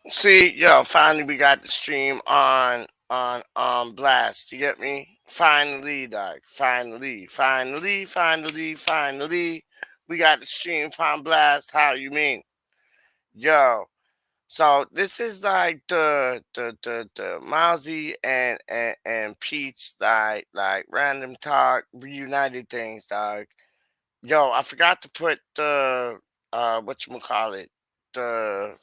See, yo, finally we got the stream on blast. You get me? Finally, dog. Finally. We got the stream on blast. How you mean? Yo. So this is like the MiLeSeY and PeacH like random talk reunited things, dog. Yo, I forgot to put the whatchamacallit, the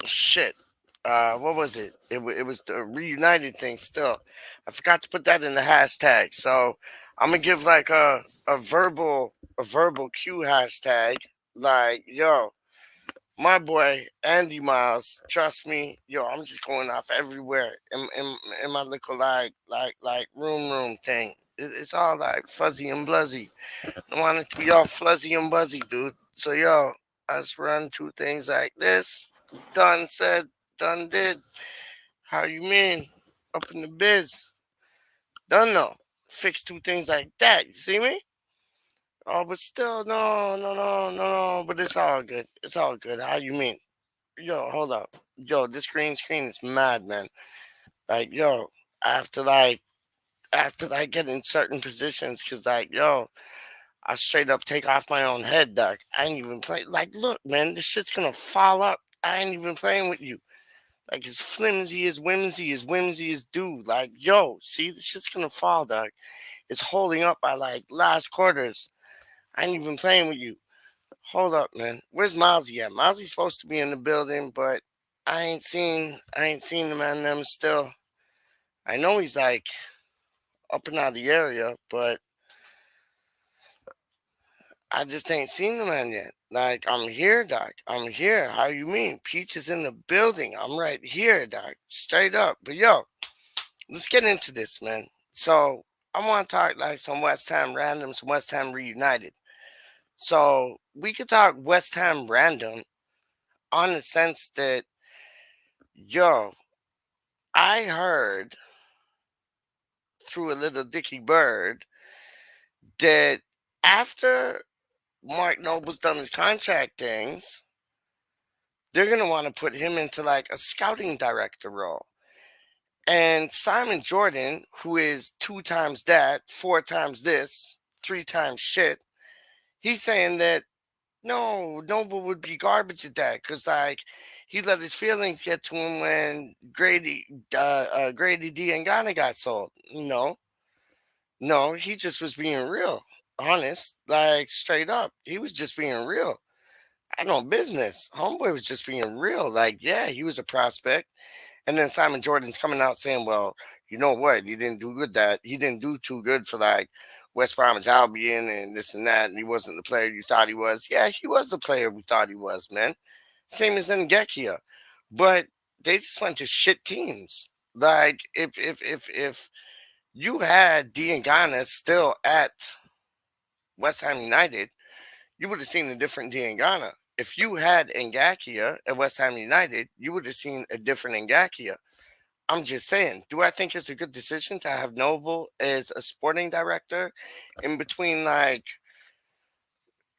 shit. What was it? It was the reunited thing. Still, I forgot to put that in the hashtag. So I'm gonna give like a verbal cue hashtag. Like yo, my boy Andy Miles. Trust me, yo. I'm just going off everywhere in my little like room thing. It's all like fuzzy and bluzzy. I want it to be all fuzzy and buzzy, dude. So yo, I just run two things like this. Done said, done did. How you mean? Up in the biz. Done know. Fix two things like that. You see me? Oh, but still, no. But it's all good. It's all good. How you mean? Yo, hold up. Yo, this green screen is mad, man. Like, yo, after like after getting certain positions, cause like, yo, I straight up take off my own head, dog. I ain't even play. Like, look, man, this shit's gonna fall up. I ain't even playing with you. Like, as flimsy as whimsy as dude. Like, yo, see, this shit's gonna fall, dog. It's holding up by like last quarters. I ain't even playing with you. Hold up, man. Where's MiLeSeY at? MiLeSey's supposed to be in the building, but I ain't seen the man them still. I know he's like up and out of the area, but I just ain't seen the man yet. Like, I'm here, doc. I'm here. How you mean? PeacH is in the building. I'm right here, doc. Straight up. But yo, let's get into this, man. So I want to talk like some West Ham random, some West Ham reunited. So we could talk West Ham random on the sense that, yo, I heard through a little dicky bird that after Mark Noble's done his contract things, they're gonna want to put him into like a scouting director role. And Simon Jordan, who is two times that, four times this, three times shit, he's saying that no, Noble would be garbage at that because like he let his feelings get to him when Grady D and Ghana got sold. No, he just was being real, honest, like straight up. He was just being real. I know business. Homeboy was just being real. Like, yeah, he was a prospect. And then Simon Jordan's coming out saying, well, you know what? He didn't do too good for like West Bromwich Albion and this and that. And he wasn't the player you thought he was. Yeah, he was the player we thought he was, man. Same as Ngekia. But they just went to shit teams. Like if you had D and Ghana still at West Ham United, you would have seen a different D and Ghana. If you had Ngakia at West Ham United, you would have seen a different Ngakia. I'm just saying, do I think it's a good decision to have Noble as a sporting director in between like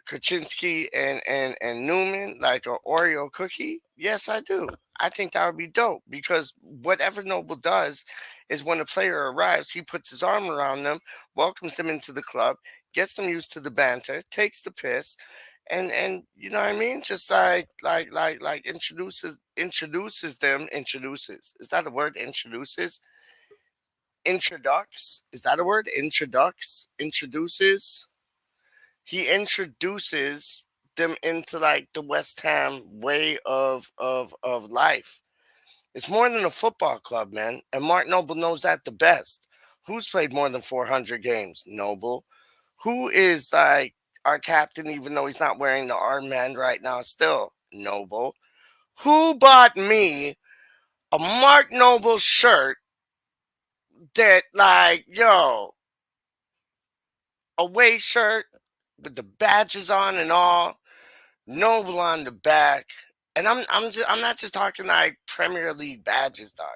Kaczynski and Newman, like a Oreo cookie? Yes, I do. I think that would be dope because whatever Noble does is when a player arrives, he puts his arm around them, welcomes them into the club, gets them used to the banter, takes the piss, and you know what I mean? Just like introduces. Is that a word? Introducts. Is that a word? Introduces. He introduces them into like the West Ham way of life. It's more than a football club, man. And Mark Noble knows that the best. Who's played more than 400 games? Noble. Who is like our captain, even though he's not wearing the armband right now? Still Noble. Who bought me a Mark Noble shirt that, like, yo, away shirt with the badges on and all? Noble on the back. And I'm not just talking like Premier League badges, dog.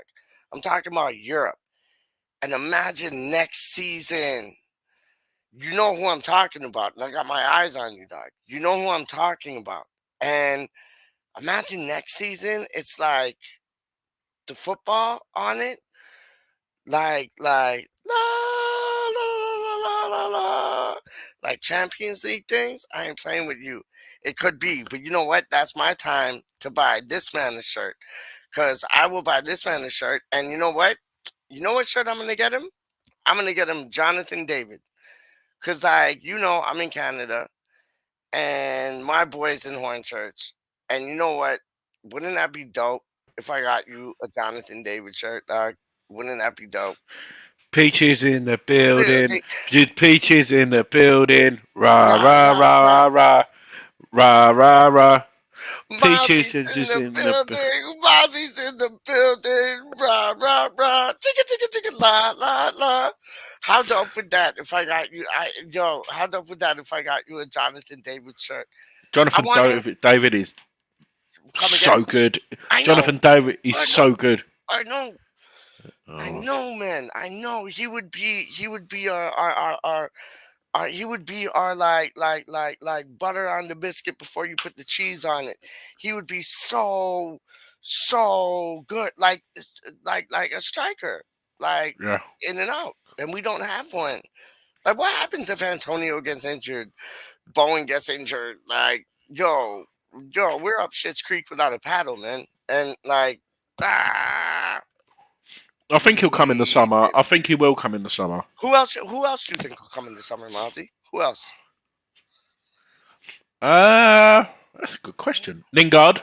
I'm talking about Europe. And imagine next season. You know who I'm talking about. And I got my eyes on you, dog. You know who I'm talking about. And Imagine next season, it's like the football on it, like la la la la la la, like Champions League things. I ain't playing with you. It could be, but you know what? That's my time to buy this man a shirt, cause I will buy this man a shirt. And you know what? You know what shirt I'm gonna get him? I'm gonna get him Jonathan David, cause like I'm in Canada and my boy's in Hornchurch. And you know what? Wouldn't that be dope if I got you a Jonathan David shirt, dog? Wouldn't that be dope? PeacH is in the building. Building. PeacH is in the building. Rah Rah, rah rah, rah rah. rah rah rah rah. PeacH Mozzie's is in just the in the. building. Mozzie's in the building. Rah, rah, rah. Chicka, chicka, chicka, la, la, la. How dope would that if I got you? How dope would that if I got you a Jonathan David shirt? I Jonathan want him. David is Come again? so good. I know. Jonathan David is I know. so good. I know. I Oh, know, man. I know. He would be he would be our like butter on the biscuit before you put the cheese on it. He would be so good, like a striker, like yeah. in and out. And we don't have one. Like, what happens if Antonio gets injured? Bowen gets injured. Like, we're up Shit's Creek without a paddle, man. And like, ah, I think he'll come in the we summer. I think he will come in the summer. Who else? Who else do you think will come in the summer, Mozzie? Who else? That's a good question. Lingard,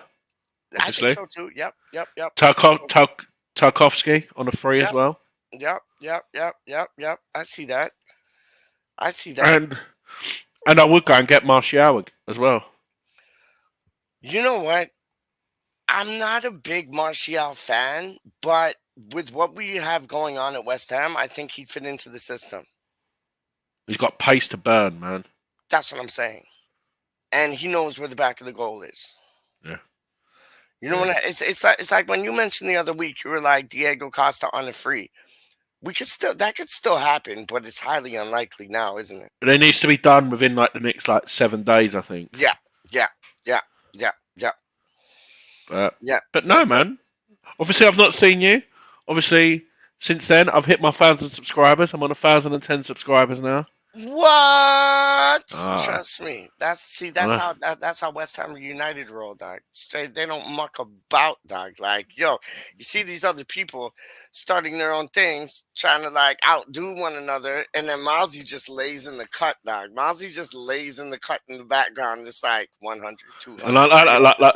I think obviously. so too. Yep. I think so. Tarkovsky on the free as Yep, well. yep. I see that. I see that. And I would go and get Martial as well. You know what? I'm not a big Martial fan, but with what we have going on at West Ham, I think he'd fit into the system. He's got pace to burn, man. That's what I'm saying. And he knows where the back of the goal is. Yeah, You know yeah. what? It's like when you mentioned the other week, you were like Diego Costa on the free. That could still happen, but it's highly unlikely now, isn't it? But it needs to be done within like the next like 7 days, I think. Yeah, yeah, yeah, yeah, yeah, But yeah. no, That's it. man. Obviously, I've not seen you. Obviously, since then, I've hit my 1,000 subscribers. I'm on 1,010 subscribers now. What? Ah, Trust me. That's uh, how West Ham United roll, dog. Straight, they don't muck about, dog. Like, you see these other people starting their own things, trying to like outdo one another, and then Mousy just lays in the cut, dog. Mousy just lays in the cut in the background. It's like 100, and 200, 300,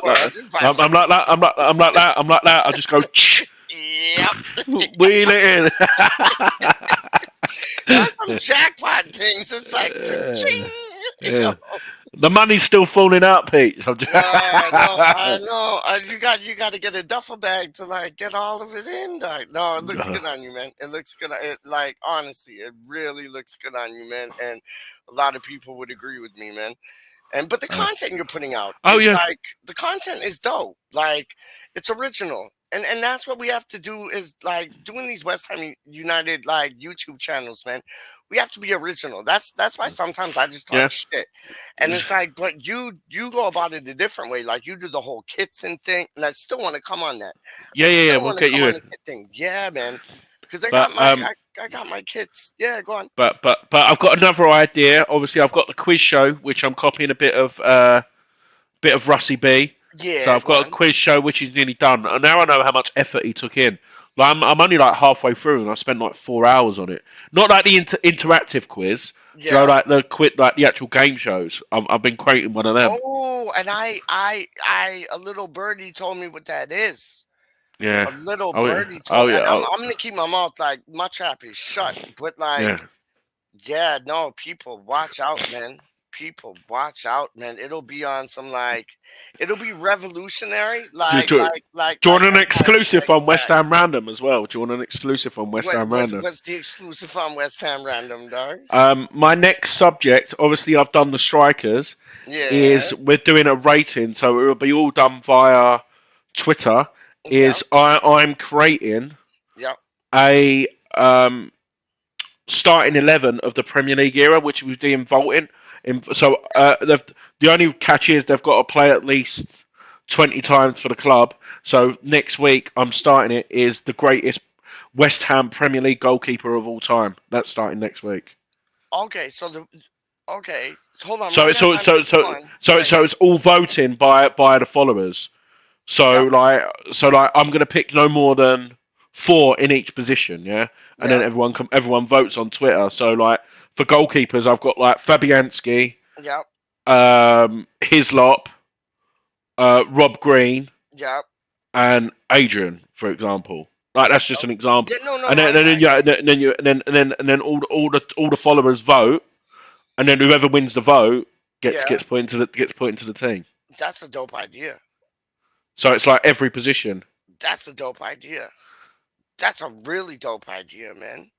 400, I'm 500. like that. I'm like that. I just go Yep. wheel it in. That's some jackpot things. It's like, ching. Yeah. The money's still falling out, Pete. I'm just... No, I know. You got to get a duffel bag to like get all of it in. Dog. No, it looks good on you, man. It looks good. Like honestly, it really looks good on you, man. And a lot of people would agree with me, man. But the content you're putting out Oh is yeah, like the content is dope. Like it's original. And that's what we have to do is like doing these West Ham United like YouTube channels, man. We have to be original. That's why sometimes I just talk yeah, shit. And it's like, but you go about it a different way. Like you do the whole kits and thing. And I still want to come on that. I yeah. still We'll want to get come you on in. the kit thing. Yeah, man. Because But I got my kits. Yeah, go on. but I've got another idea. Obviously, I've got the quiz show, which I'm copying a bit of Rusty B. So Yeah, I've go got a on. quiz show which is nearly done, and now I know how much effort he took in. Like I'm only like halfway through, and I spent like 4 hours on it. Not like the interactive quiz, Yeah. like the actual game shows. I've been creating one of them. Oh, and a little birdie told me what that is. Yeah. A little Oh yeah. birdie Oh told, yeah. and Oh I'm gonna keep my mouth like my trap is shut. But like, yeah. yeah, no, people watch out, man. People watch out, man. It'll be on some like, it'll be revolutionary, Do, do, do you want like an Empire exclusive Strikes on West Back. Ham Random as well? Do you want an exclusive on West What Ham what's Random? what's the exclusive on West Ham Random, dog? My next subject, obviously, I've done the strikers. Is Yes. we're doing a rating, so it will be all done via Twitter. Yep. I'm creating Yep. a starting 11 of the Premier League era, which was doing vaulting. So the only catch is they've got to play at least 20 times for the club. So next week I'm starting it is the greatest West Ham Premier League goalkeeper of all time. That's starting next week. Okay, so the okay, hold on, So run it's that all by me. Go on. Yeah, so it's all voting by the followers. So yeah, like I'm gonna pick no more than four in each position, yeah, and then yeah, everyone votes on Twitter. So like for goalkeepers, I've got like Fabianski, yeah, Hislop, Rob Green, yeah, and Adrian, for example. Like that's just yeah. an example. Yeah, no, no, And no. then, and then I yeah, got you. and then all the followers vote, and then whoever wins the vote Yeah, gets put into the team. that's a dope idea. So it's like every position. That's a dope idea. That's a really dope idea, man.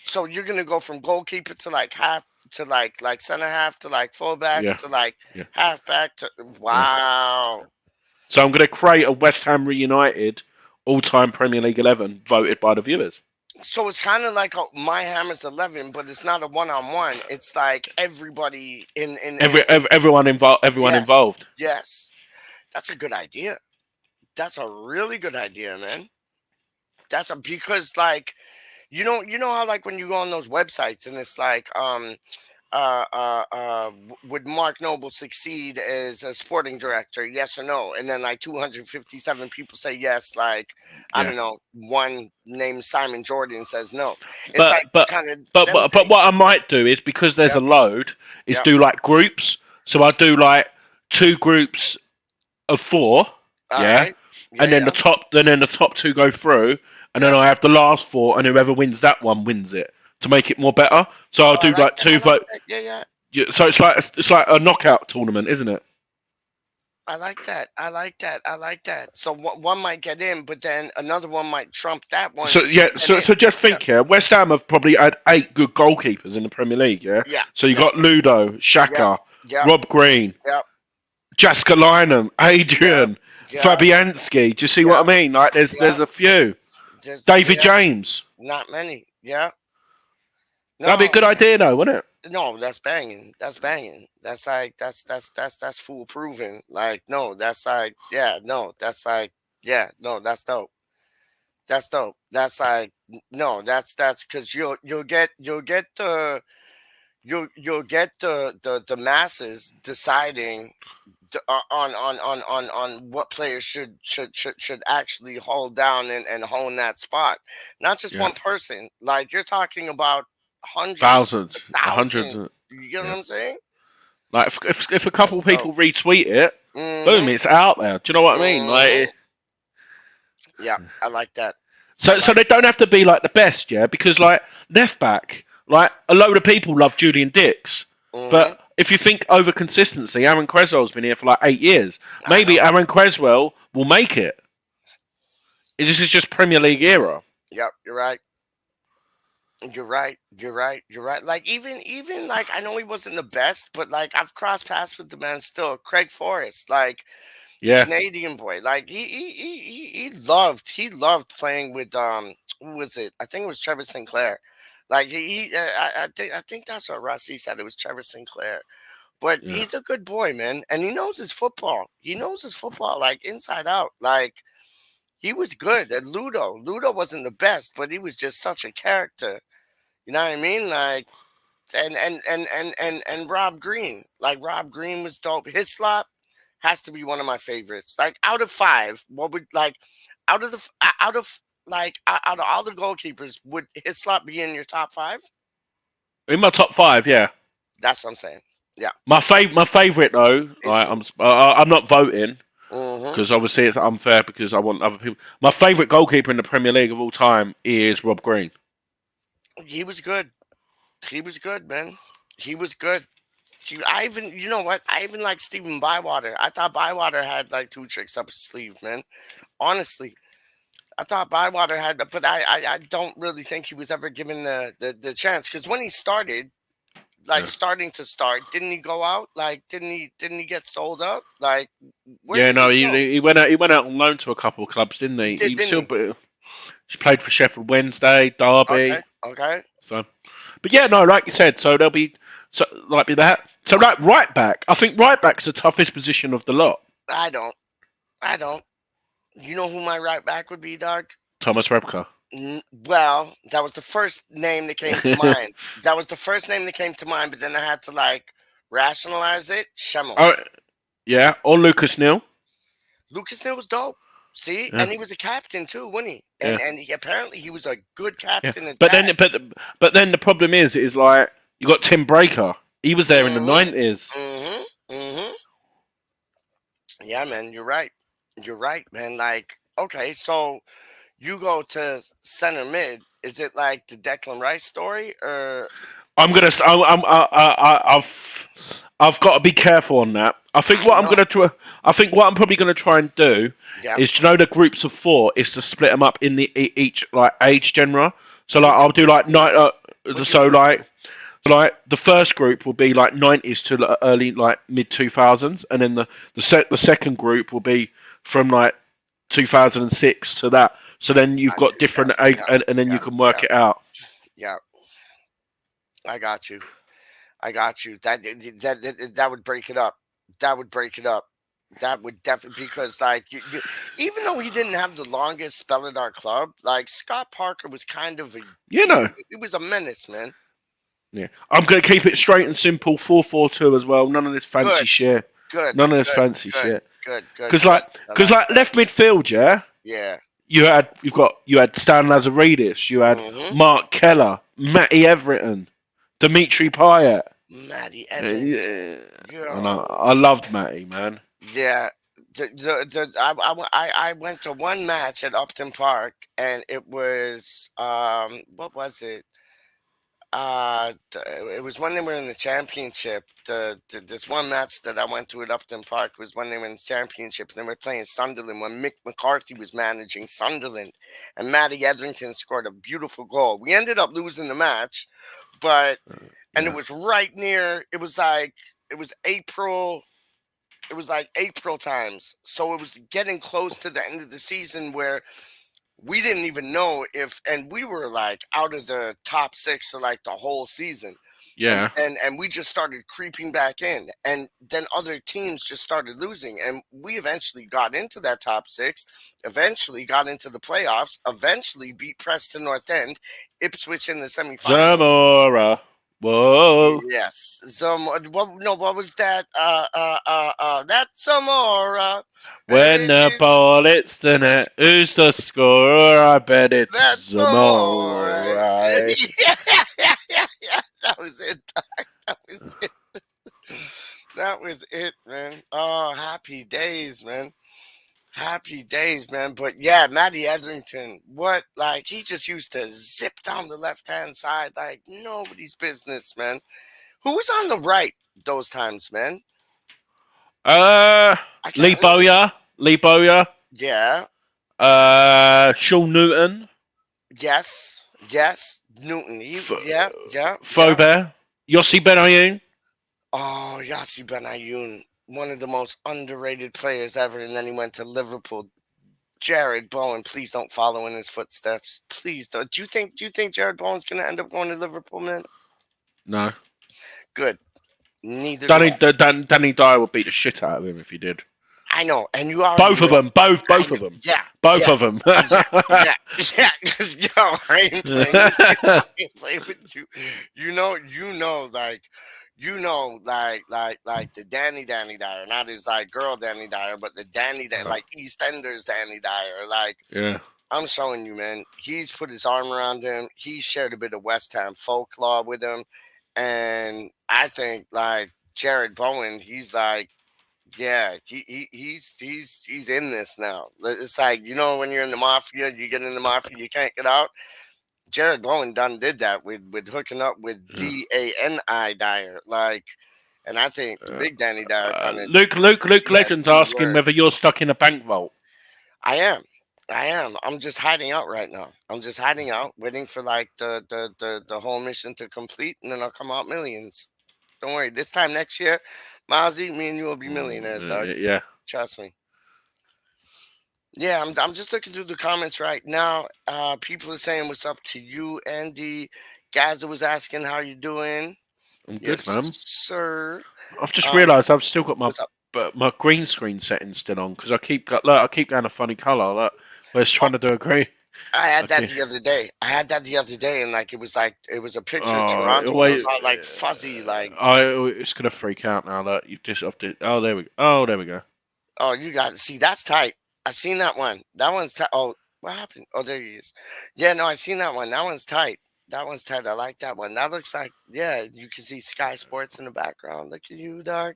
So you're gonna go from goalkeeper to like half to like center half to like fullbacks Yeah, to like yeah, halfback to yeah. wow. So I'm going to create a West Ham Reunited all-time Premier League 11 voted by the viewers. So it's kind of like a My Hammer's 11, but it's not a one-on-one. It's like everybody in Everyone yes, involved. yes. That's a good idea. That's a really good idea, man. That's a because like you know how like when you go on those websites and it's like would Mark Noble succeed as a sporting director? Yes or no? And then like 257 people say yes. Like I Yeah. don't know, one named Simon Jordan says no. It's like But but kind of but them but but things. what I might do is because there's a Yep, load is yep. do like groups. So I do like two groups of four, All yeah, right. Yeah, and yeah, then the top two go through, and then yep. I have the last four, and whoever wins that one wins it to make it more better. So I'll Oh, I do like like that. I two like vote. that. Yeah, yeah. Yeah, so it's like a knockout tournament, isn't it? I like that. I like that. I like that. So one might get in, but then another one might trump that one So yeah, and get in. so just Yeah, think here, West Ham have probably had 8 good goalkeepers in the Premier League. Yeah, yeah, so you yeah, got Ludo, yeah, Shaka, yeah, Rob Green, yeah, Jaskalainen, yeah, Adrian, yeah, Fabianski. Do you see what yeah, I mean? Like yeah. there's a few. David Yeah, James. not many. Yeah. That'd be a No, good idea, though, wouldn't it? no, that's banging. That's banging. That's like that's fool proven. Like no, that's like yeah, no, that's like yeah, no, that's dope. That's dope. That's like no, that's because you'll get you'll get the masses deciding on what players should actually hold down and hone that spot. Not just Yeah, one person. Like you're talking about hundreds, thousands, hundreds. thousands. You get what Yeah, I'm saying? like if a That's couple of dope. people retweet it, boom, Mm-hmm. it's out there. Do you know what I mean? Mm-hmm. Yeah, I like that. I So like they don't that. have to be like the best, yeah, because like left back, like a load of people love Julian Dix, Mm-hmm. but if you think over consistency, Aaron Creswell's been here for like 8 years. I Maybe know. Aaron Creswell will make it. This is just Premier League era. Yep, you're right. You're right. You're right. You're right. Like even like I know he wasn't the best, but like I've crossed paths with the man still. Craig Forrest, like the Yeah, Canadian boy, like he loved playing with who was it? I think it was Trevor Sinclair. Like I think that's what Rossi said. It was Trevor Sinclair. But yeah, he's a good boy, man, and he knows his football. He knows his football like inside out. Like he was good at Ludo. Ludo wasn't the best, but he was just such a character. You know what I mean? Like and Rob Green. Like Rob Green was dope. His slot has to be one of my favorites. Like out of five, what would like out of the out of like out of all the goalkeepers, would his slot be in your top five? in my top five, yeah. That's what I'm saying. Yeah. My favorite though, Is I'm not voting mm-hmm. because obviously it's unfair because I want other people. My favorite goalkeeper in the Premier League of all time is Rob Green. He was good. He was good, man. He was good. I even, you know what? I even like Stephen Bywater. I thought Bywater had like two tricks up his sleeve, man. Honestly, I thought Bywater had, but I don't really think he was ever given the chance because when he started, like Yeah. starting to start, didn't he go out? Like, didn't he get sold up? Like, where Yeah, did no, he go? he went out on loan to a couple of clubs, didn't He he? did, He didn't still he? he played for Sheffield Wednesday, Okay, Derby. okay. So, but yeah, no, like you said, so there'll be so like be that. So like right back, I think right back's the toughest position of the lot. I don't. I don't. You know who my right back would be, dog? Thomas Rebka. Well, that was the first name that came to mind. That was the first name that came to mind, but then I had to like rationalize it. Schemmel. Oh, yeah, or Lucas Neal. Lucas Neal was dope. See, Yeah, and he was a captain too, wasn't he? yeah, Apparently he was a good yeah. captain at But that. then, but then the problem is like you got Tim Breaker. He was there in the Mhm. 90s. Mhm. Mhm. Yeah, man, you're right. You're right, man. Like, okay, so you go to center mid. Is it like the Declan Rice story, or I'm gonna. I've got to be careful on that. I think I what I'm know? gonna try. I think what I'm probably gonna try and do Yep. is, you know, the groups of four is to split them up in the each like age genre. So like What you I'll do what like you mean? night. What you So mean? like the first group will be like 90s to like early like mid 2000s, and then the second group will be from like 2006 to that. So then you've Got got you. Yep. different age, Yep. and then you Yep. can work Yep. it out. Yep. I got you. I got you. That would break it up. That would break it up. That would definitely because like even though he didn't have the longest spell at our club, like Scott Parker was kind of a You know. it was a menace, man. Yeah, I'm going to keep it straight and simple, 4-4-2 as well. None of this fancy Good, shit. good, None of this good, fancy good, shit. good, good, Because good. like, I because like like that. left midfield, yeah. Yeah. You had Stan Lazaridis. You had Mm-hmm. Mark Keller, Matty Everton, Dimitri Payet. Matty Edrington. Yeah, and Yo. I loved Matty, man. Yeah. I went to one match at Upton Park and it was what was it? It was when they were in the championship. This one match that I went to at Upton Park was when they were in the championship and they were playing Sunderland when Mick McCarthy was managing Sunderland, and Matty Etherington scored a beautiful goal. We ended up losing the match, but and it Yeah, was right near. It was like it was April. It was like April times, so it was getting close to the end of the season where we didn't even know if and we were like out of the top six for like the whole season yeah. and we just started creeping back in and then other teams just started losing and we eventually got into that top six, eventually got into the playoffs, eventually beat Preston North End, Ipswich in the semifinals. Zamora. Whoa. Yes, what was that that's Zamora. When the ball hits the That's net, who's the scorer? I bet it's That's Zamora, more. right? Yeah, yeah. That was it. Doc. That was it. That was it, man. Oh, happy days, man. Happy days, man. But yeah, Matty Etherington, what like he just used to zip down the left hand side like nobody's business, man. Who was on the right those times, man? Uh, I Lee can't remember. Bowyer, Lee Bowyer, Yeah. Sean Newton, Yes. Yes. Newton. F- Yeah. Yeah. Yeah. Faubert, Yossi Benayoun. Oh, Yassi Benayoun, one of the most underrated players ever, and then he went to Liverpool. Jared Bowen, please don't follow in his footsteps. Please don't. Do you think Jared Bowen's gonna end up going to Liverpool, man? No, Good. Neither do I. Danny Dyer would beat the shit out of him if he did. I know, and you already Both of know. them, both I know. of them, Yeah, both yeah, of them. yeah, yeah, yeah. Because yo, I ain't playing with you. I ain't playing with you. Like the Danny Dyer, not his like girl Danny Dyer, but the Danny Dyer, like EastEnders Danny Dyer. Like Yeah, I'm showing you, man. He's put his arm around him. He shared a bit of West Ham folklore with him, and I think like Jared Bowen, he's like yeah, he's in this now. It's like when you're in the mafia, you get in the mafia, you can't get out. Jared Bowen done did that with hooking up with yeah. Dani Dyer, like, and I think the big Danny Dyer kind of Luke he had Legends two asking whether words. you're stuck in a bank vault. I am, I am. I'm just hiding out right now. I'm just hiding out, waiting for like the whole mission to complete, and then I'll come out millions. Don't worry. This time next year, Mozzie, me and you will be millionaires, dog. Yeah. Trust me. Yeah, I'm just looking through the comments right now. People are saying what's up to you, Andy. Gaza was asking how you doing. I'm good, Yes, man. sir. I've just Um, realised I've still got my what's up? but my green screen setting's still on because I keep going a funny color. Look, where it's Oh, trying to do a green. I had that Okay. the other day. I had that the other day, and like it was a picture of Oh Toronto, and it was wait, all like fuzzy, like it's gonna freak out now. That you've just upped it. Oh, there we go. Oh, there we go. oh, you got to see that's tight. I seen that one. That one's tight. Oh, what happened? Oh, there he is. Yeah, no, I seen that one. That one's tight. That one's tight. I like that one. That looks like yeah. You can see Sky Sports in the background. Look at you, dog.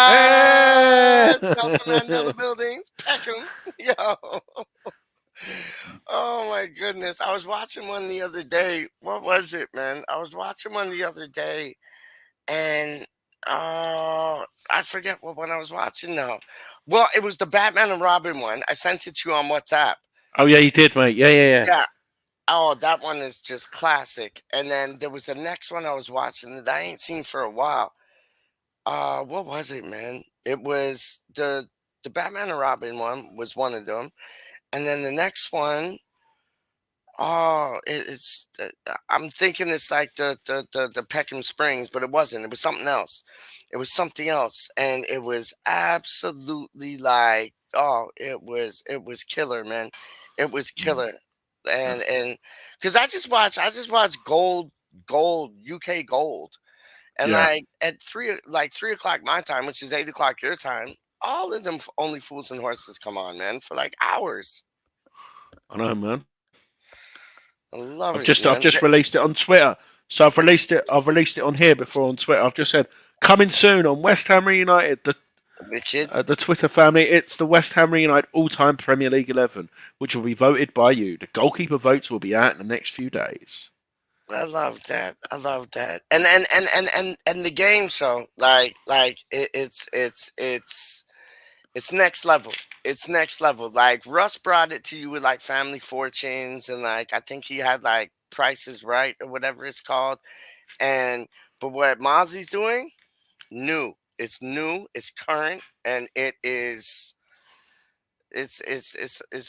Hey! What? Nelson Mandela buildings, Peckham. Yo. Oh my goodness. I was watching one the other day. What was it, man? I was watching one the other day and I forget what one I was watching now. Well, it was the Batman and Robin one. I sent it to you on WhatsApp. Oh yeah, you did, mate. Yeah, yeah, yeah. Yeah. Oh, that one is just classic. And then there was the next one I was watching that I ain't seen for a while. What was it, man? It was the Batman and Robin one was one of them. And then the next one, oh, I'm thinking it's like the Peckham Springs, but it wasn't. It was something else. It was something else, and it was absolutely like, oh, it was killer, man. It was Mm, killer, and because I just watched Gold UK Gold, and yeah, like at 3 o'clock my time, which is 8 o'clock your time. All of them only fools and horses come on, man, for like hours. I know, man. I love I've it, just man. released it on Twitter. So I've released it on here before on Twitter. I've just said coming soon on West Ham United. The kid. The Twitter family. It's the West Ham United all-time Premier League 11, which will be voted by you. The goalkeeper votes will be out in the next few days. I love that. I love that. And the game show, it's next level. It's next level. Like Russ brought it to you with like Family Fortunes and like I think he had like Prices Right or whatever it's called. And but what Mozzie's doing, new. It's new. It's current, and it's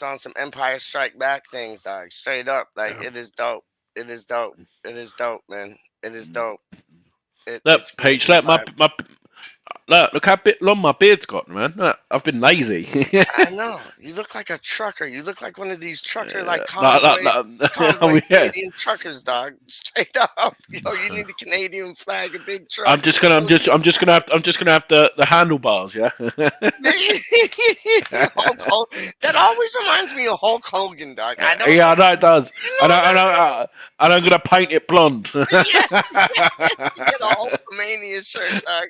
on some Empire Strike Back things, dog. Straight up, like Yeah. it is dope. It is dope. It is dope, man. It is dope. It's Look, gonna Peach, be fire. look how bit long my beard's got, man. Look, I've been lazy. I know. You look like a trucker. You look like one of these trucker like Like, convoy oh, yeah. Canadian truckers, dog. Straight up. Yo, you need a Canadian flag, a big truck. I'm just gonna have the handlebars, yeah. That always reminds me of Hulk Hogan, dog. I don't Yeah, know. I know it does, You know what I mean? and I'm gonna paint it blonde. Yes, yes. You get a Hulkamania shirt, dog.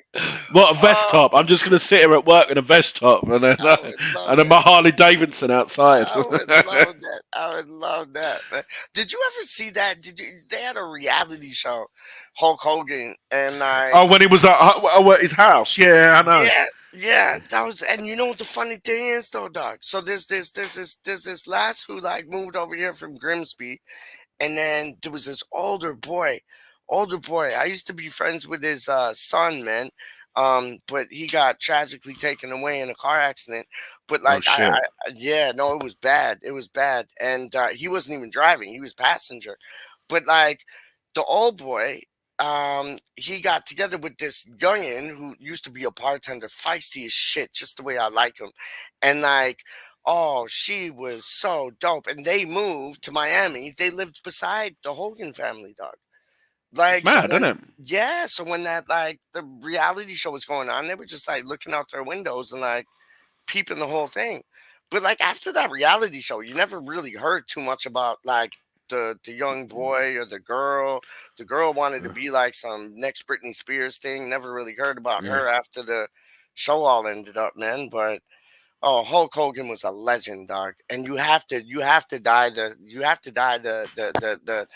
What a vest Oh, top! I'm just gonna sit here at work in a vest top, I would love and then that. my Harley Davidson outside. I would love that. I would love that, man. Did you ever see that? Did you? They had a reality show, Hulk Hogan, and like, Oh, when he was at his house, yeah, I know. yeah, yeah, that was. And you know what the funny thing is, though, dog. So there's this lass who like moved over here from Grimsby, and then there was this older boy. I used to be friends with his son, man. But he got tragically taken away in a car accident. But Oh like shit! yeah, no, it was bad. It was bad. And he wasn't even driving, he was passenger. But like the old boy, he got together with this youngin who used to be a bartender, feisty as shit, just the way I like him. And like oh, she was so dope. And they moved to Miami. They lived beside the Hogan family, dog. It's Like, so mad, isn't when, it? yeah, so when that, like, the reality show was going on, they were just like looking out their windows and like peeping the whole thing. But like, after that reality show, you never really heard too much about like the young boy or the girl. The girl wanted to be like some next Britney Spears thing. Never really heard about Yeah. her after the show all ended up, man. But oh, Hulk Hogan was a legend, dog. And you have to dye the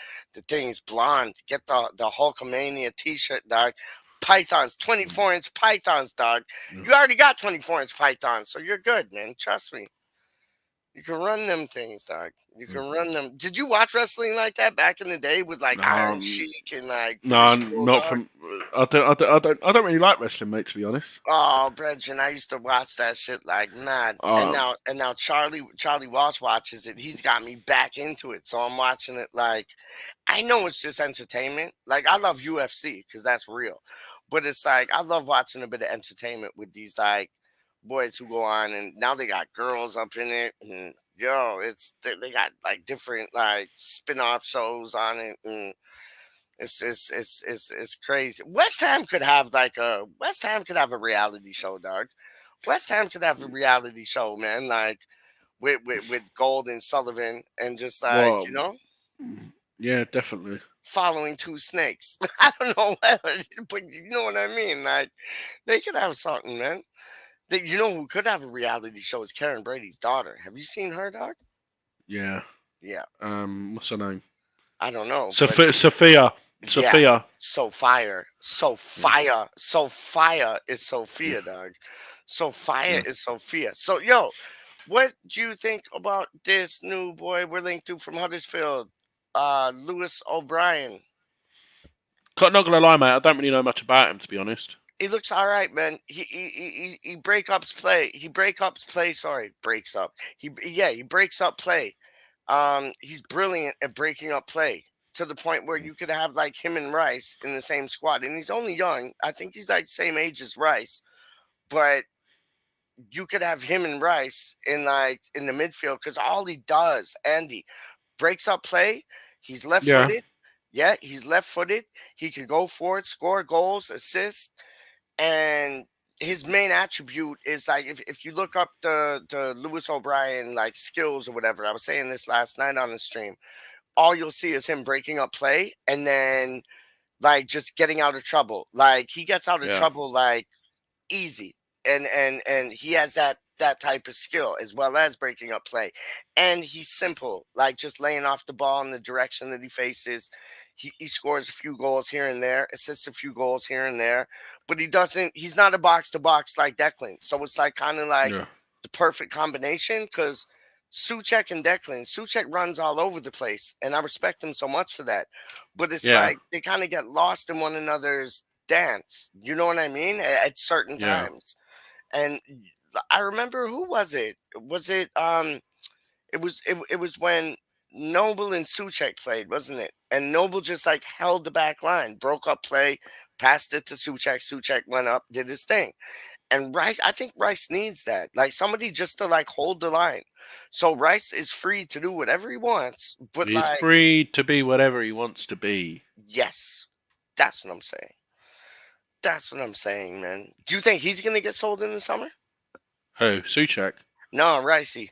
things blonde. Get the Hulkamania T-shirt, dog. Pythons, 24-inch pythons, dog. You already got 24-inch pythons, so you're good, man. Trust me. You can run them things, dog. You can run them. Did you watch wrestling like that back in the day with like Iron Um, Sheik and like no, British not Bulldog? from. I don't really like wrestling, mate. To be honest. Oh, Brethren, I used to watch that shit like mad. And Um, now Charlie Walsh watches it. He's got me back into it. So I'm watching it like I know it's just entertainment. Like I love UFC because that's real. But it's like I love watching a bit of entertainment with these like boys who go on, and now they got girls up in it, and yo, they got like different like spin-off shows on it, and it's crazy. West Ham could have a reality show, dog. West Ham could have a reality show, man, like with Gold and Sullivan, and just like Well, yeah, definitely. following two snakes. I don't know, but you know what I mean. Like they could have something, man. You know who could have a reality show is Karen Brady's daughter. Have you seen her, dog? Yeah. Yeah, What's her name? I don't know, but Sophia. Sophia. yeah, Sophia. so fire, so Yeah. fire, so fire is Sophia, dog. So fire Yeah. is Sophia. So yo, what do you think about this new boy we're linked to from Huddersfield, Lewis O'Brien? Not gonna lie, mate. I don't really know much about him, to be honest. He looks all right, man. He breakups play. He breakups play. Sorry, breaks up. He breaks up play. He's brilliant at breaking up play to the point where you could have like him and Rice in the same squad, and he's only young. I think he's like same age as Rice, but you could have him and Rice in the midfield because all he does, Andy, breaks up play. He's left Yeah. footed. Yeah, he's left footed. He can go forward, score goals, assist, and his main attribute is like if you look up the Lewis O'Brien like skills or whatever. I was saying this last night on the stream. All you'll see is him breaking up play and then like just getting out of trouble. Like he gets out of Yeah. trouble like easy, and he has that type of skill as well as breaking up play, and he's simple, like just laying off the ball in the direction that he faces. He scores a few goals here and there, assists a few goals here and there, but he's not a box to box like Declan, so it's like kind of like Yeah. the perfect combination because Suchek runs all over the place, and I respect him so much for that. But it's Yeah. like they kind of get lost in one another's dance. You know what I mean? At certain Yeah. times. And I remember who was it? Was it it was when Noble and Suchek played, wasn't it? And Noble just like held the back line, broke up play, passed it to Suchek. Suchek went up, did his thing. And Rice, I think Rice needs that. Like somebody just to like hold the line. So Rice is free to do whatever he wants, but He's like, free to be whatever he wants to be. yes, that's what I'm saying. That's what I'm saying, man. Do you think he's gonna get sold in the summer? Who? Suchek? No, Ricey.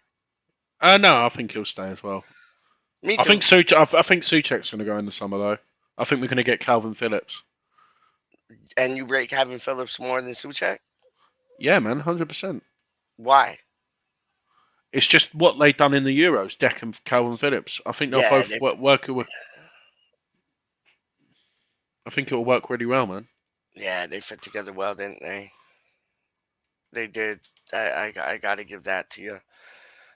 No, I think he'll stay as well. Me I too. think Suchek's going to go in the summer though. I think we're going to get Calvin Phillips. And you rate Kevin Phillips more than Suchek? Yeah, man, 100%. Why? It's just what they done in the Euros, Deck and Calvin Phillips. I think they'll Yeah, both work. I think it'll work really well, man. they fit together well, didn't they? They did. I got to give that to you.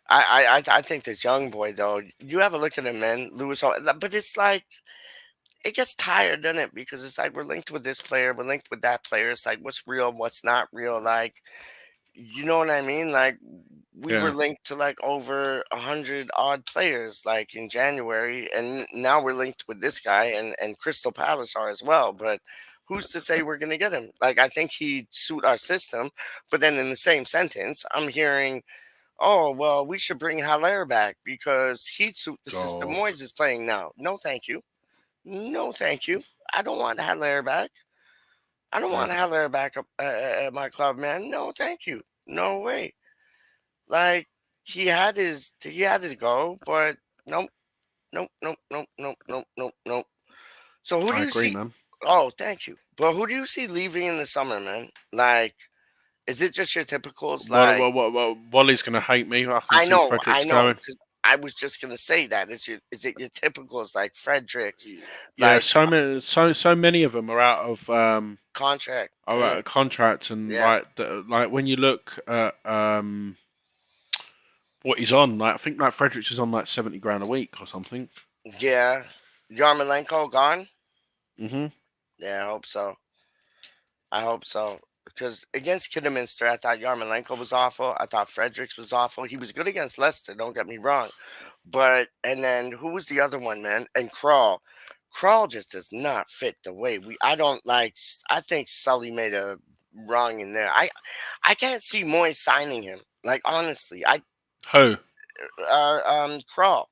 I think this young boy though. You have a look at him, man, Lewis. But it's like it gets tired, doesn't it? Because it's like we're linked with this player, we're linked with that player. It's like what's real, what's not real. Like you know what I mean? Like we were Yeah, linked to like over 100 odd players like in January, and now we're linked with this guy, and Crystal Palace are as well. But who's to say we're gonna get him? Like I think he'd suit our system, but then in the same sentence, I'm hearing, oh well, we should bring Haller back because he'd suit the system God, Moyes is playing now. No, thank you. No, thank you. I don't want Haller back. I don't yeah, want Haller back up at my club, man. No, thank you. No way. Like he had his go, but nope, nope, nope, nope, nope, nope, nope, nope. So who do I you agree, see? man. Oh, thank you. But who do you see leaving in the summer, man? Like, is it just your typicals? Like, Wally's going to hate me. I can see I Fredericks know, going. because I was just gonna say that. Is it your typicals like Fredericks, Yeah, like so many of them contract? are out of contract, and Yeah, like when you look at what he's on, like I think like Fredericks is on like 70 grand a week or something. yeah. Yarmolenko gone? Mhm. Yeah, I hope so. I hope so. Because against Kidderminster, I thought Yarmolenko was awful. I thought Fredericks was awful. He was good against Leicester, don't get me wrong. But, and then who was the other one, man? And Crawl. Crawl just does not fit the way we. I don't like. I think Sully made a wrong in there. I can't see Moy signing him. Like honestly, Who? Crawl.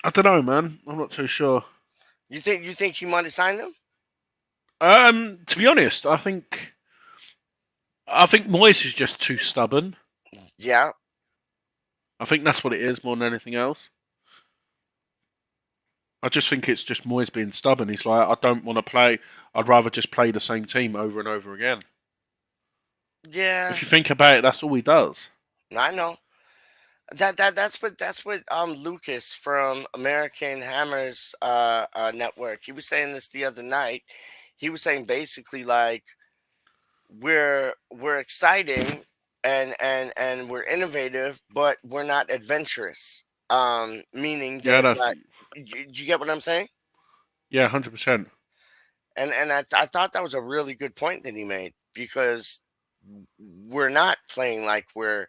I don't know, man. I'm not too sure. You think he might have signed him? To be honest, I think Moyes is just too stubborn. Yeah, I think that's what it is more than anything else. I just think it's just Moyes being stubborn. He's like, I don't want to play. I'd rather just play the same team over and over again. yeah. If you think about it, that's all he does. I know. That's what Lucas from American Hammers network. He was saying this the other night. He was saying basically like we're exciting and we're innovative, but we're not adventurous. Meaning Yeah, that that's like you get what I'm saying? yeah, 100%. And I thought that was a really good point that he made because we're not playing like we're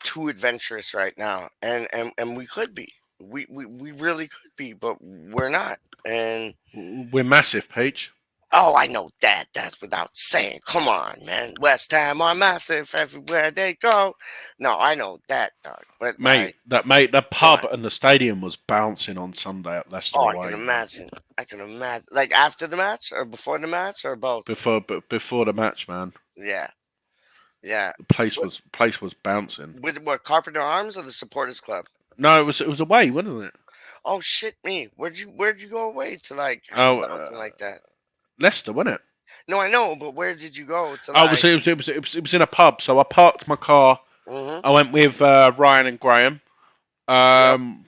too adventurous right now, and we could be. We really could be, but we're not. And We're massive, PeacH. oh, I know that. That's without saying. Come on, man. West Ham are massive everywhere they go. No, I know that, dog. But like, The pub what? and the stadium was bouncing on Sunday at Leicester Oh, I can away, man. imagine. I can imagine. Like after the match or before the match or both. Before the match, man, Yeah, yeah. the place With, was bouncing. with what Carpenter Arms or the Supporters Club? No, it was away, wasn't it? Oh shit, me. Where'd you go away to like have it Oh, bouncing like that? Leicester, wasn't it? No, I know, but where did you go to Oh, like? it was in a pub. So I parked my car. Mm-hmm. I went with Ryan and Graham. Yep. Um,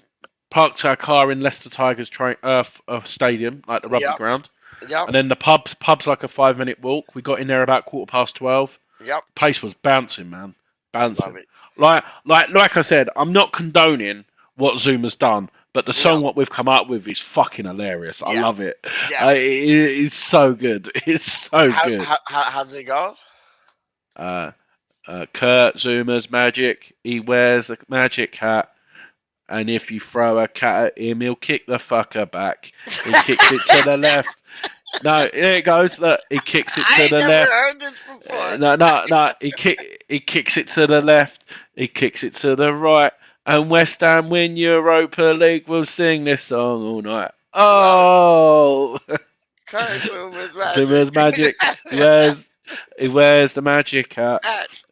Parked our car in Leicester Tigers stadium, like the rugby Yep. ground. Yep. And then the pub's like a 5 minute walk. We got in there about 12:15. Yep. Place was bouncing, man, I love bouncing. it. Like I said, I'm not condoning what Zuma's done, but the No. song what we've come up with is fucking hilarious. I Yeah. love it. Yeah. It's so good. It's so How good. how's it go? Uh, Kurt Zuma's magic. He wears a magic hat. And if you throw a cat at him, he'll kick the fucker back. He kicks it to the left. No, here it goes. Look, he kicks it I to ain't the never left. heard this before. No. He kicks it to the left. He kicks it to the right. And West Ham win Europa League. We'll sing this song all night. Love it. Oh, Cartoon was magic. Zuma's magic. He wears the magic hat.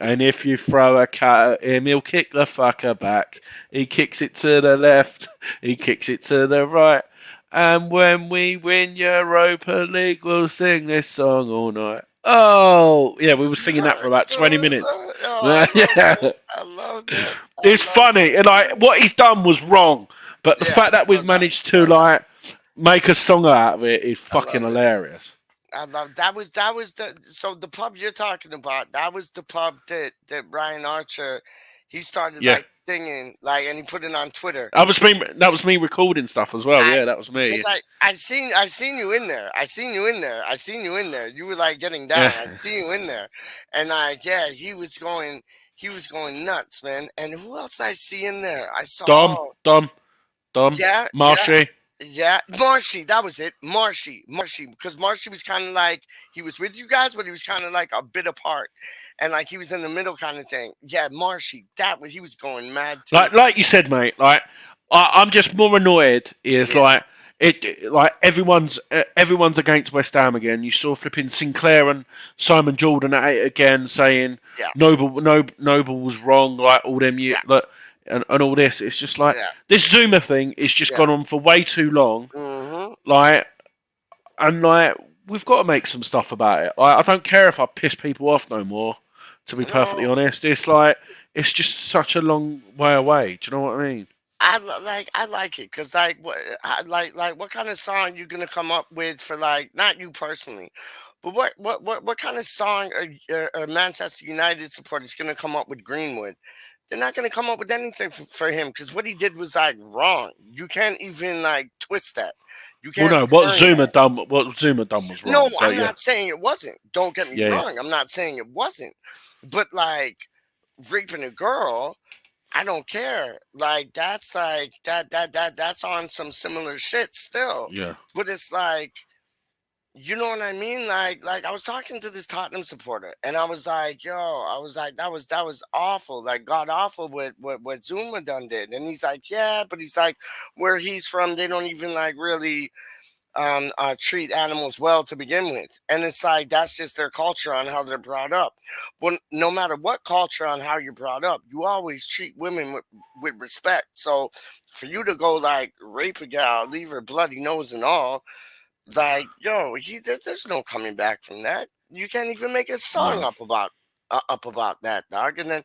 And if you throw a cat at him, he'll kick the fucker back. He kicks it to the left. He kicks it to the right. And when we win Europa League, we'll sing this song all night. Oh, yeah, we were singing that for about 20 minutes. Oh, I loved Yeah, it. I loved it. I it's loved funny. it. And like what he's done was wrong, but the Yeah, fact that no we've doubt. managed to No doubt. like make a song out of it is I fucking love it. hilarious. I That was the pub you're talking about. That was the pub that Brian Archer he started Yeah, like singing like and he put it on Twitter. that was me. That was me recording stuff as well. I Yeah, that was me. because I seen you in there. I seen you in there. I seen you in there. You were like getting down. Yeah, I see you in there, and like yeah, he was going nuts, man. And who else I see in there? I saw Dom, Dom, Dom, yeah, yeah. Marshy. Yeah, Marshy, that was it. Marshy, because Marshy was kind of like he was with you guys, but he was kind of like a bit apart, and like he was in the middle kind of thing. Yeah, Marshy, he was going mad too. Like you said, mate. Like I'm just more annoyed. Is Yeah, like like everyone's against West Ham again. You saw flipping Sinclair and Simon Jordan at it again, saying yeah, Noble was wrong. Like all them yeah, and all this. It's just like yeah, this Zuma thing is just yeah. gone on for way too long. Mm-hmm. Like and like we've got to make some stuff about it. I don't care if I piss people off no more. To be perfectly No, honest, it's like it's just such a long way away. Do you know what I mean? I like it because like what kind of song you gonna come up with for like not you personally, but what kind of song are Manchester United supporters gonna come up with Greenwood? They're not gonna come up with anything for him because what he did was like wrong. You can't even like twist that. You Well, can't no, what turn Zuma that. done, what Zuma done was No, wrong. So I'm yeah, not saying it wasn't. Don't get me yeah, yeah. wrong. I'm not saying it wasn't. But like raping a girl, I don't care. Like that's on some similar shit still. Yeah. But it's like, you know what I mean? Like I was talking to this Tottenham supporter, and I was like, yo, I was like, that was awful, like god awful what Zuma done did. And he's like, yeah, but he's like, where he's from, they don't even like really treat animals well to begin with. And it's like that's just their culture on how they're brought up. But no matter what culture on how you're brought up, you always treat women with respect. So for you to go like rape a gal, leave her bloody nose and all, like, yo, there's no coming back from that. You can't even make a song No. up about that, dog. And then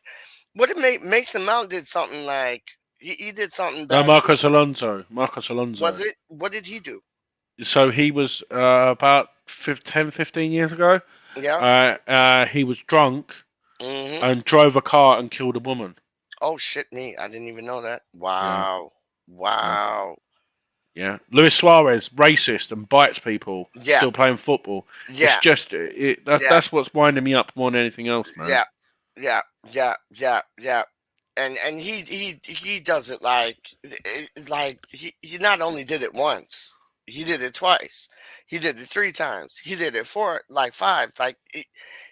what it made Mason Mount did something like he did something No, back. Marcos Alonso. Marcos Was Alonso. it? What did he do? So he was about 10, 15 years ago. Yeah. He was drunk Hmm. and drove a car and killed a woman. Oh shit, me! I didn't even know that. Yeah, Wow, yeah, wow. yeah. Luis Suarez, racist and bites people, Yeah, still playing football. It's yeah, just yeah, that's what's winding me up more than anything else, man. yeah, yeah, yeah. And he does it like he not only did it once, he did it twice, he did it three times, he did it four, like five, like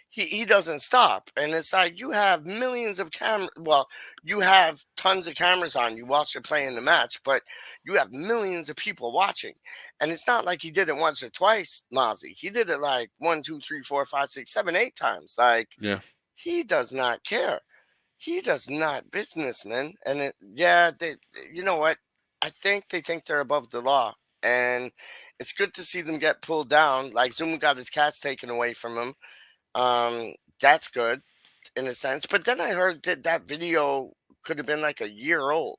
he doesn't stop. And it's like you have millions of well, you have tons of cameras on you whilst you're playing the match, but you have millions of people watching. And it's not like he did it once or twice, Mozzie. He did it like one, two, three, four, five, six, seven, eight times. Like Yeah, he does not care. He does not businessman. And yeah, you know what? I think they think they're above the law. And it's good to see them get pulled down. Like Zuma got his cats taken away from him. That's good in a sense. But then I heard that that video could have been like a year old.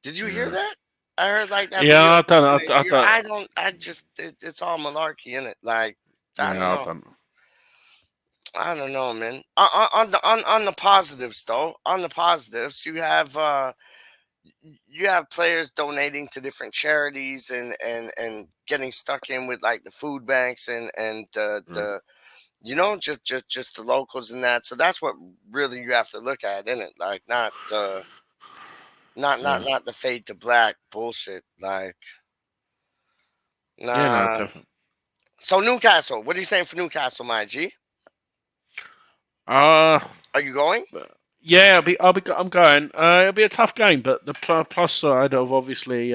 Did you hear yeah, that? I heard like that yeah. video I could don't. have been a I year. don't. I don't. I just. It's all malarkey in it. Like I don't Yeah, I know. don't. I don't know, man. On the positives though, on the positives, you have players donating to different charities and getting stuck in with like the food banks and Yeah, the just the locals and that. So that's what really you have to look at, in it, like not the yeah, not the fade to black bullshit. Like yeah. No, nah. definitely. So Newcastle, what are you saying for Newcastle, my G? Uh Are you going? yeah. I'm going. It'll be a tough game, but the plus side of obviously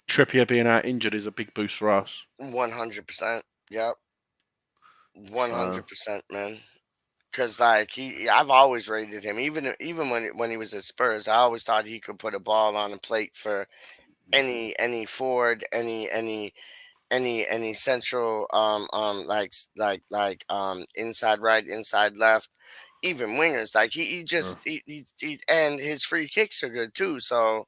Trippier being out injured is a big boost for us. 100%. Yep. one So hundred percent, man. Because like I've always rated him, even when he was at Spurs. I always thought he could put a ball on a plate for any forward, any central inside right, inside left, even wingers. Like he uh, just and his free kicks are good too. So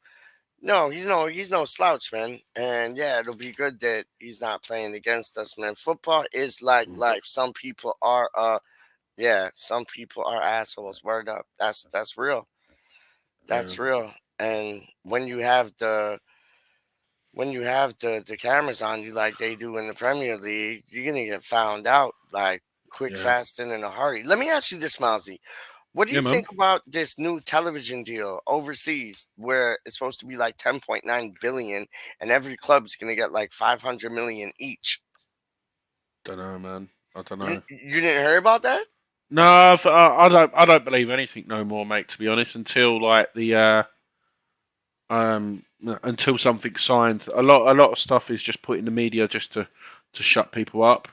no, he's no slouch, man. And yeah, it'll be good that he's not playing against us, man. Football is like mm, life. Some people are yeah, some people are assholes. Word up. That's real. yeah, That's real. And when you have the cameras on you like they do in the Premier League, you're gonna get found out like quick, yeah, fast, and in a hurry. Let me ask you this, Mousy. What do yeah, you man. think about this new television deal overseas where it's supposed to be like 10.9 billion and every club's gonna get like 500 million each? Don't know, man. I don't You, know. you didn't hear about that? No, I don't believe anything no more, mate. To be honest, until like the until something's signed, a lot of stuff is just put in the media just to shut people up.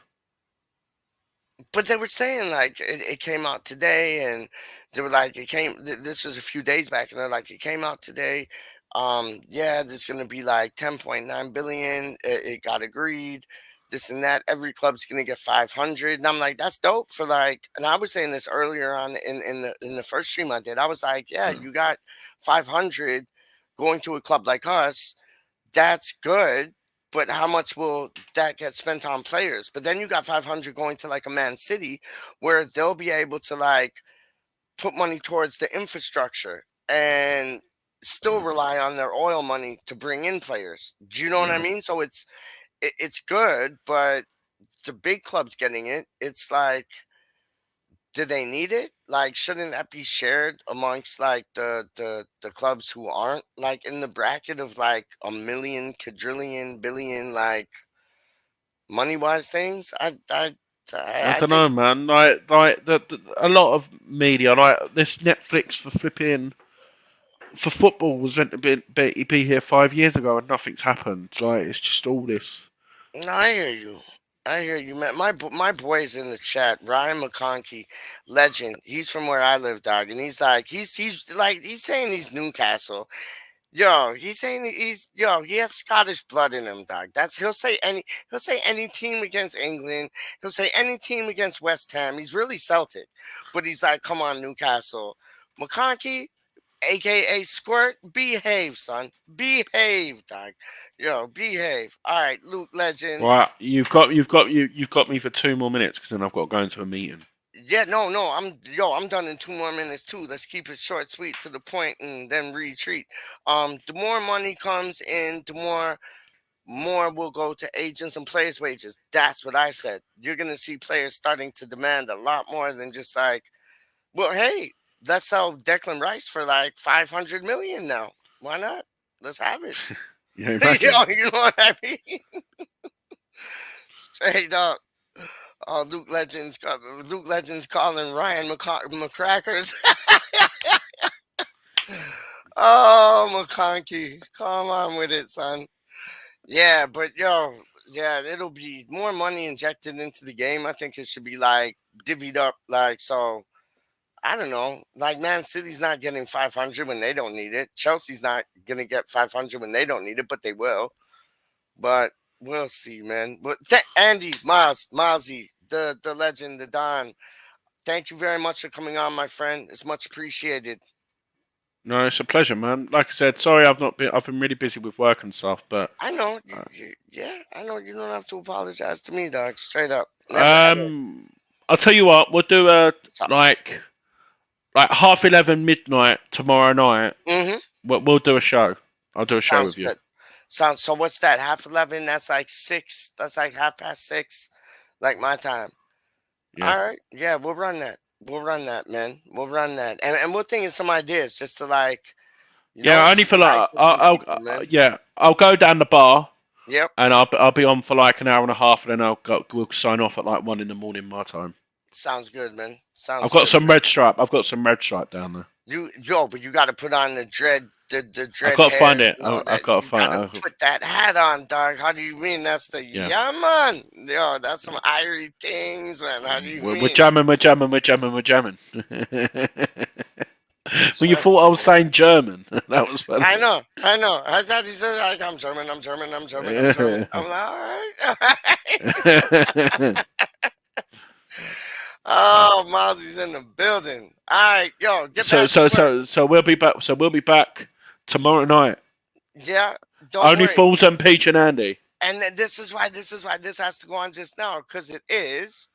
But they were saying like it came out today, and they were like this was a few days back, and they're like it came out today. Yeah, there's gonna be like 10.9 billion. It got agreed, this and that. Every club's gonna get 500, and I'm like, that's dope for like. And I was saying this earlier on in the first stream I did. I was like, yeah, Yeah, you got 500 going to a club like us, that's good. But how much will that get spent on players? But then you got 500 going to like a Man City, where they'll be able to like put money towards the infrastructure and still yeah, rely on their oil money to bring in players. Do you know what I yeah, mean? So it's good, but the big clubs getting it. It's like do they need it? Like, shouldn't that be shared amongst like the clubs who aren't like in the bracket of like a million, quadrillion, billion, like money wise things? I I don't think know, man. Like a lot of media, like this Netflix for flipping for football was meant to be here 5 years ago, and nothing's happened. Like it's just all this. no, I hear you. I hear you, man. My boy's in the chat. Ryan McConkey, legend. He's from where I live, dog, and he's like he's saying he's Newcastle. Yo, he's saying he has Scottish blood in him, dog. He'll say any team against England. He'll say any team against West Ham. He's really Celtic, but he's like, come on, Newcastle. McConkey, aka Squirt, behave, son. Behave, dog. Yo, behave. All right, Luke Legend. Right, you've got me for 2 more minutes because then I've got to go into a meeting. Yeah, no, I'm done in 2 more minutes too. Let's keep it short, sweet, to the point, and then retreat. The more money comes in, the more will go to agents and players' wages. That's what I said. You're gonna see players starting to demand a lot more than just like, well, hey, let's sell Declan Rice for like 500 million now. Why not? Let's have it. Yeah, imagine. You know what I mean? Straight up. Oh, Luke Legends calling Ryan McCrackers. Oh, McConkey, come on with it, son. Yeah, but yo, yeah, it'll be more money injected into the game. I think it should be like divvied up, like so. I don't know. Like Man City's not getting 500 when they don't need it. Chelsea's not gonna get 500 when they don't need it, but they will. But we'll see, man. But Andy, Milesy, the legend, the Don. Thank you very much for coming on, my friend. It's much appreciated. No, it's a pleasure, man. Like I said, sorry I've not been. I've been really busy with work and stuff, but I know, uh, yeah, I know. You don't have to apologize to me, dog. Straight up, never ever. um, I'll tell you what. We'll do a What's up? like like 11:30 midnight tomorrow night. Mm-hmm. We'll do a show. I'll do a show Sounds with you. good. Sounds so. What's that? 11:30. That's like 6. That's like 6:30, like my time. Yeah. All right. Yeah, we'll run that. We'll run that, man. We'll run that, and we'll think of some ideas just to like, Yeah, I only feel like stifle some people, man. yeah, I'll go down the bar Yep. and I'll be on for like an hour and a half, and then we'll sign off at like 1 in the morning my time. Sounds good, man. I've Sounds got good, some man. red stripe. I've got some red stripe down there. But you got to put on the I've dread got to find hairs it. and all I've that. got to You got to find. put that hat on, dog. How do you mean? That's the Yeah. yeah, man. Yo, that's some Irie things, man. How do you We're mean? jamming. We're jamming. We're jamming. We're jamming. Well, you Trust thought I was me. saying German. That was funny. I know. I thought he said like I'm German. I'm German. I'm German. I'm German. I'm like, all right, all right. Oh, Mozzy's in the building. All right, yo, get so back to so work. so so we'll be back. So we'll be back tomorrow night. Yeah, don't Only worry. fools and PeacH and Andy. And this is why this has to go on just now because it is